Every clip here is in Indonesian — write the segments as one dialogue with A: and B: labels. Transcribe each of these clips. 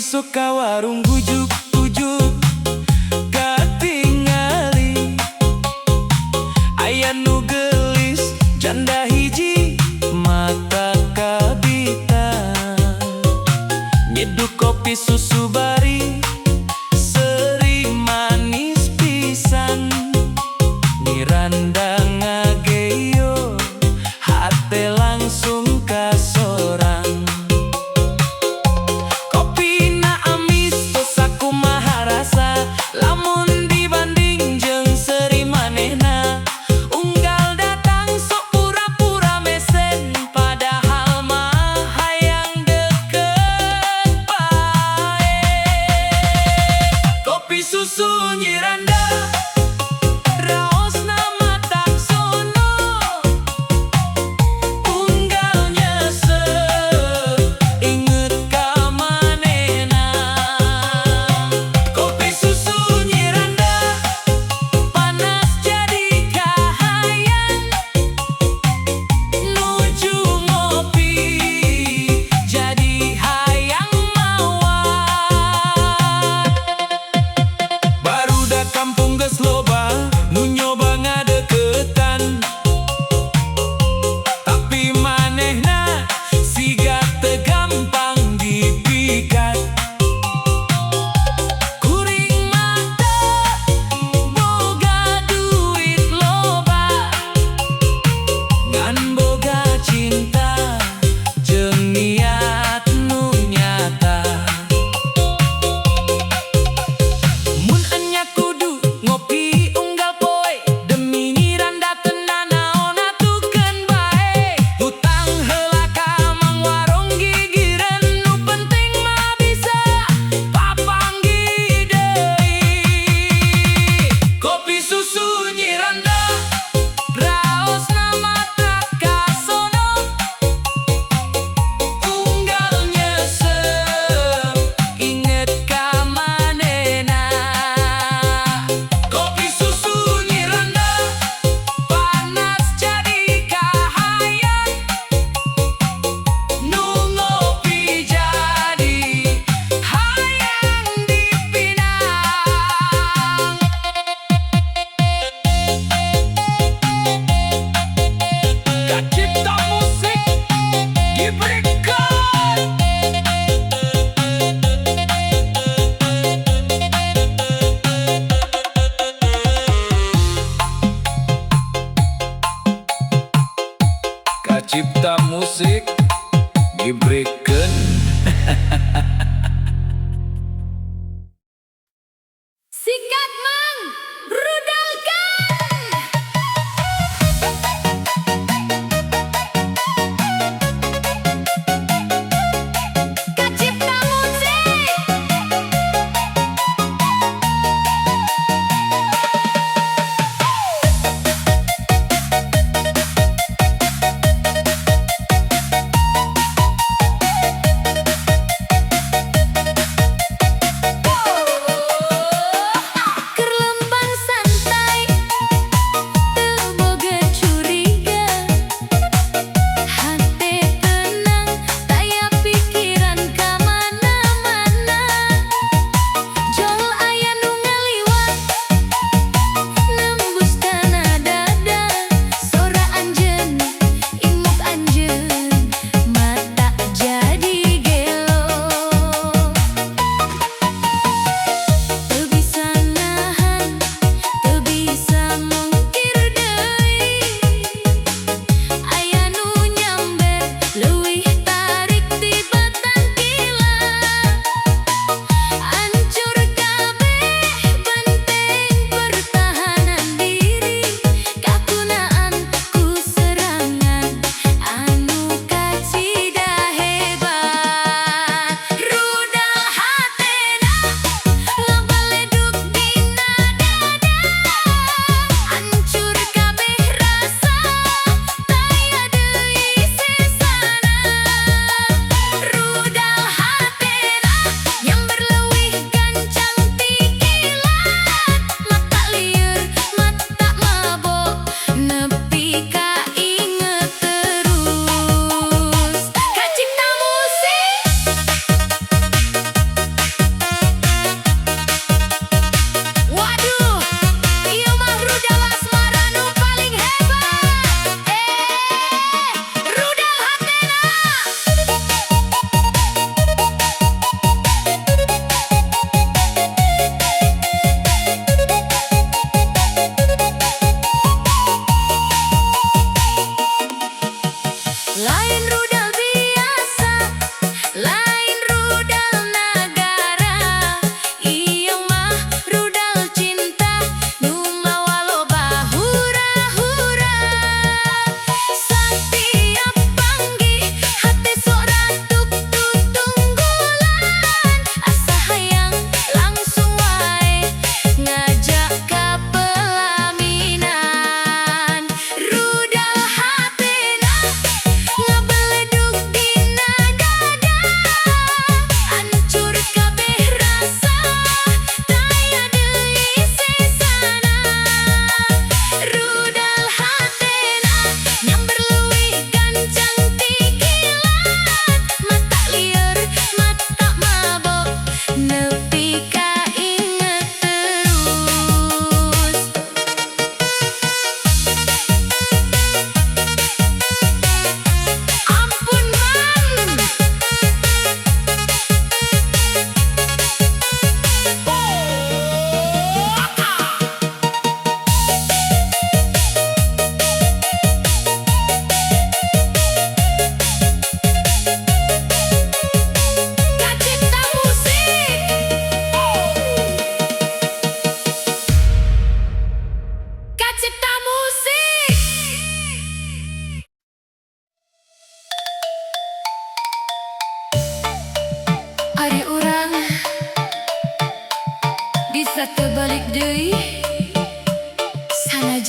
A: besok ka warung bujuk-bujuk katingali aya nu gelis janda hiji mata kabita nyeduh kopi susu bari seri manis pisan niranda ngageyo hate langsung kasorang. Susu nyiranda raosna matak sono unggal nyesel inget ka manehna. Kopi susu nyiranda panas jadi kahayang nuju ngopi jadi hayang kampung geus loba nu nyoba ngadeukeutan tapi manehna siga teu gampang dipikat. Kuring mah teu boga duit loba ngan boga cinta jeung niat nu nyata. Mun enya ngopi unggal poe demi nyiranda tenan naon atukeun bae hutang heula ka mang warung gigireun nu penting mah bisa papanggih deui. Kopi susu nyiranda raosna matak kasono unggal nyesel inget ka manehna. Cipta musik diberikan Cipta musik diberikan
B: Sikat mang rudalkan. Cipta musik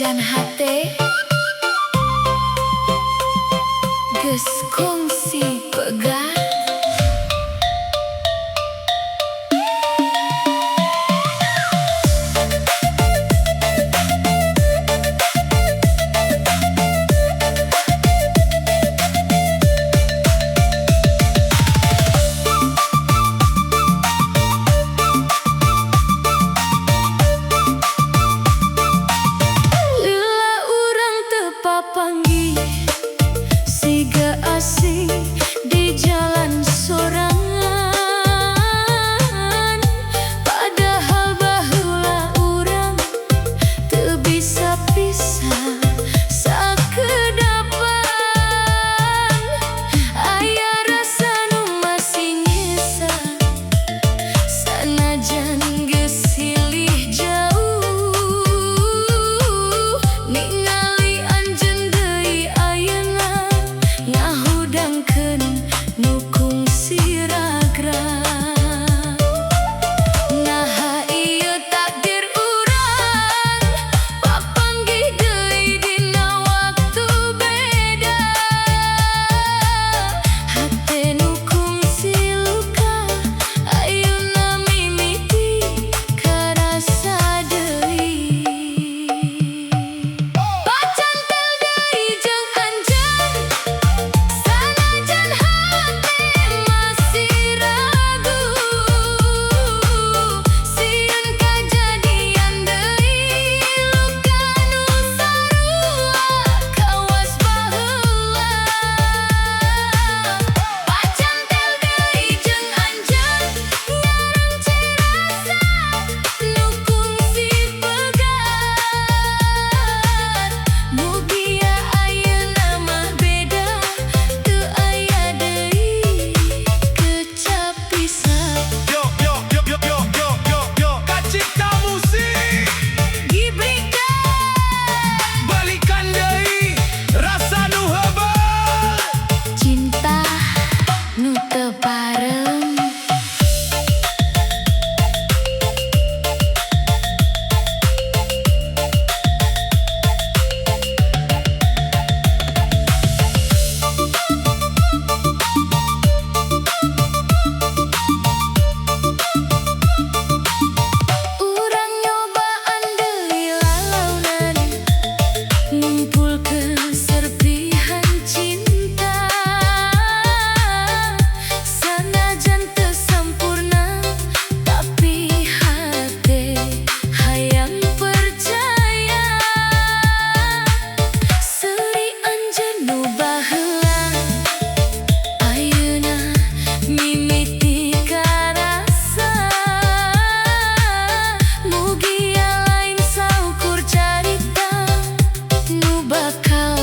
B: Sanajan hate geus kongsi pegat.
A: Lila urang teu papanggih siga asing di jalan sorangan, padahal baheula urang teu bisa pisah sakedapan. Aya rasa nu masih ngesa sanajan geus silih jauh, ningali anjeun deui ayeuna ngahudangkeun nu kungsi ragrag. Naha ieu takdir urang papanggih deui dina waktu beda. Hate nu kungsi luka ayeuna mimiti karasa deui. Pacantel deui jeung anjeun sanajan hate masih ragu. Sieun kajadian deui luka nu sarua kawas baheula. Pacantel deui jeung anjeun ngarance rasa nu kungsi pegat. Mugia ayeuna mah beda teu aya deui kecap pisah.
C: Kacipta musik
A: Gibrikan
C: balikan deui rasa nu heubeul.
A: cinta nu teu parem. Urang nyobaan deui lalaunan ngumpulkeun serpihan cinta. Sanajan teu sampurna tapi hate hayang percaya. Seuri anjeun nu baheula ayeuna mimiti karasa. Mugia lain saukur carita nu bakal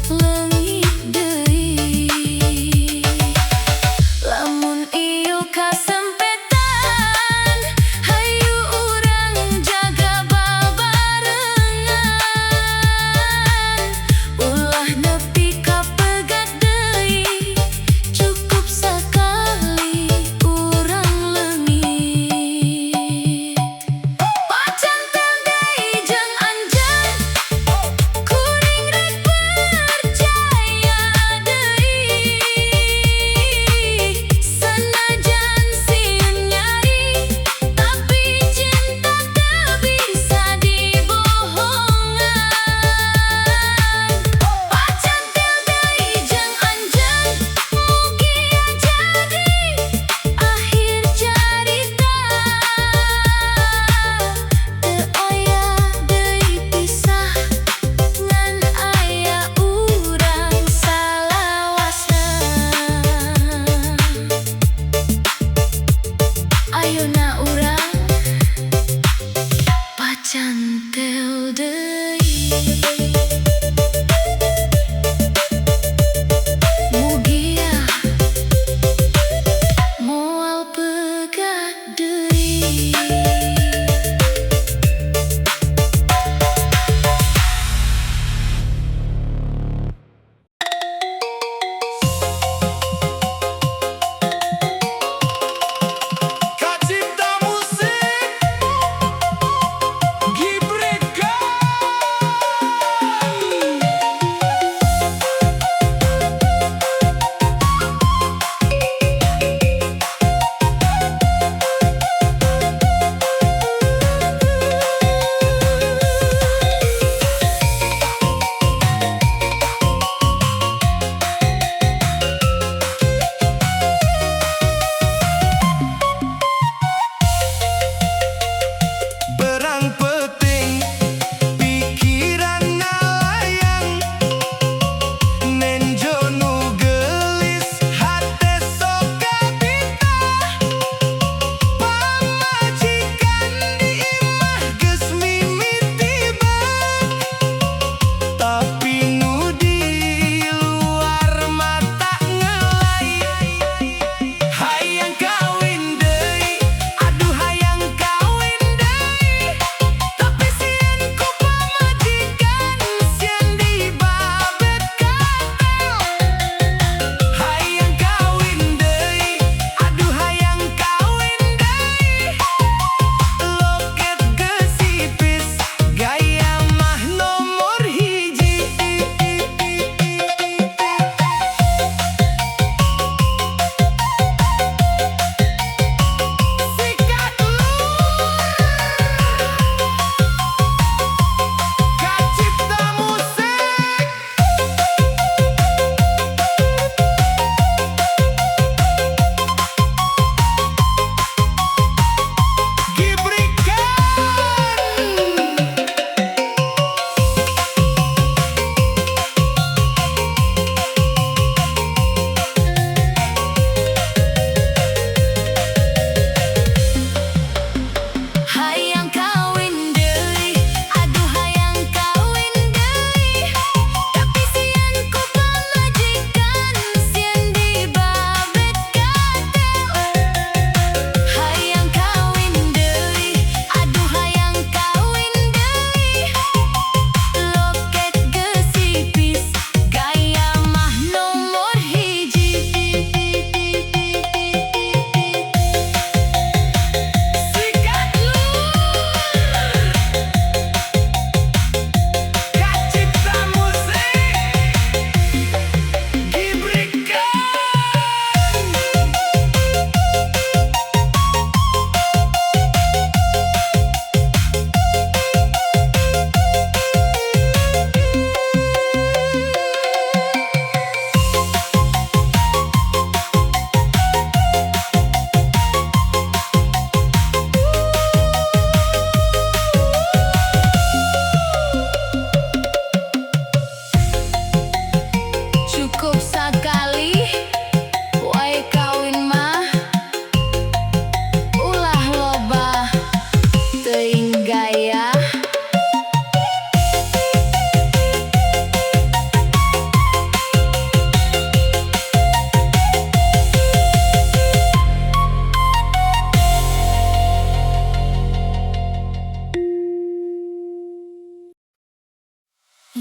A: leungit deui. Lamun ieu kasempetan hayu urang jaga babarengan. Ulah nepi ka pegat deui cukup sakali urang leungit. Pacantel deui jeung anjeun kuring rek percaya deui. Sanajan sieun nyari tapi cinta teu bisa dibohongan. Pacantel deui jeung anjeun mugia jadi akhir carita. Teu aya deui pisah ngan aya urang salawasna. Ayeuna urang pacantel deui. Mugia moal pegat deui.
C: Kacipta musik Gibrikan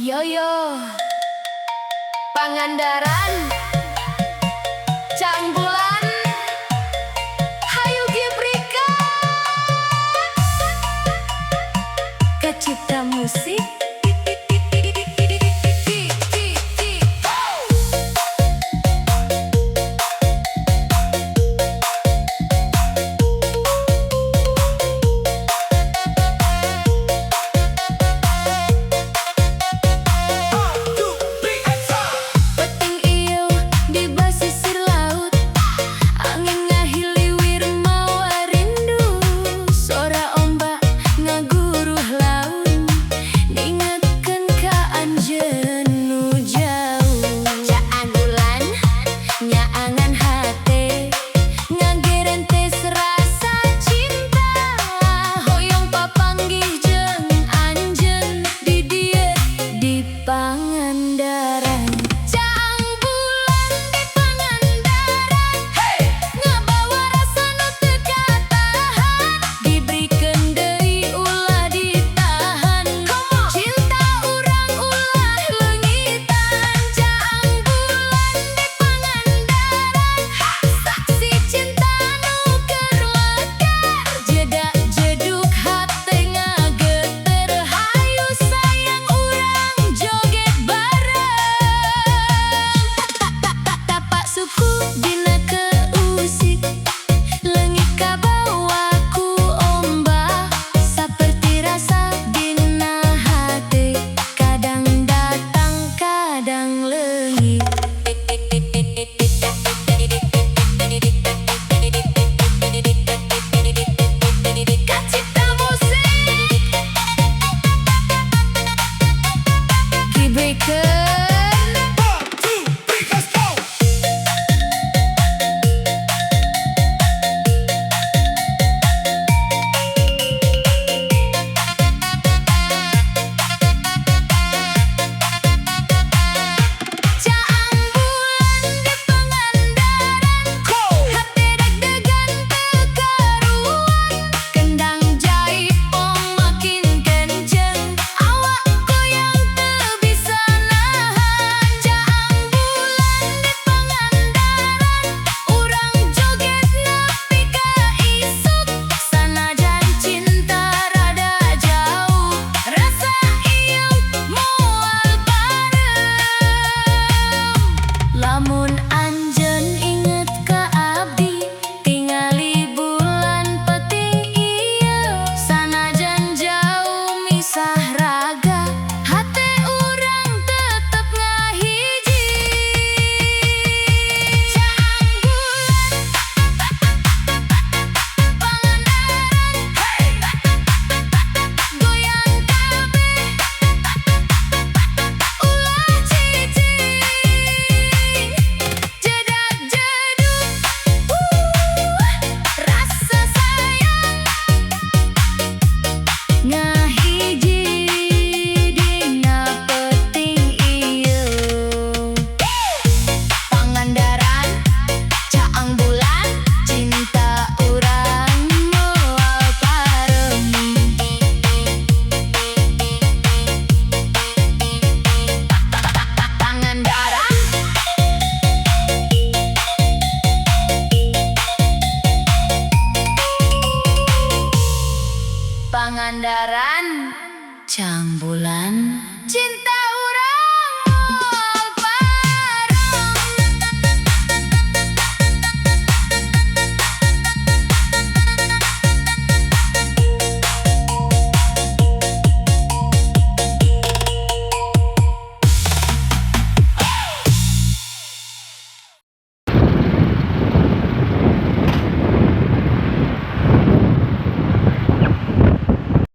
B: Yoyo Pangandaran Cambulan Hayu Gibrika Kacipta musik Peting iyo di basisir laut Angin ngahiliwir mawa rindu Sora ombak ngaguruh laut Ningetkeun ka anjeun nu jauh Caan bulan nyaangan hate Ngageren teh serasa cinta Hoyong papanggih jeung anjeun di dieu di Pangandaran Caang bulan di Pangandaran Ngabawa rasa nu teu katahan Dibrikeun deui ulah ditahan Cinta urang ulah leungitan Caang bulan di Pangandaran Saksi cinta nu keur lekar Jedak jeduk hate ngageter Hayu sayang urang joget bareng Tapak suku dina keusik Leungit kabawa ku ombak Saperti rasa dina hate Kadang datang kadang leungit Kacipta musik Gibrika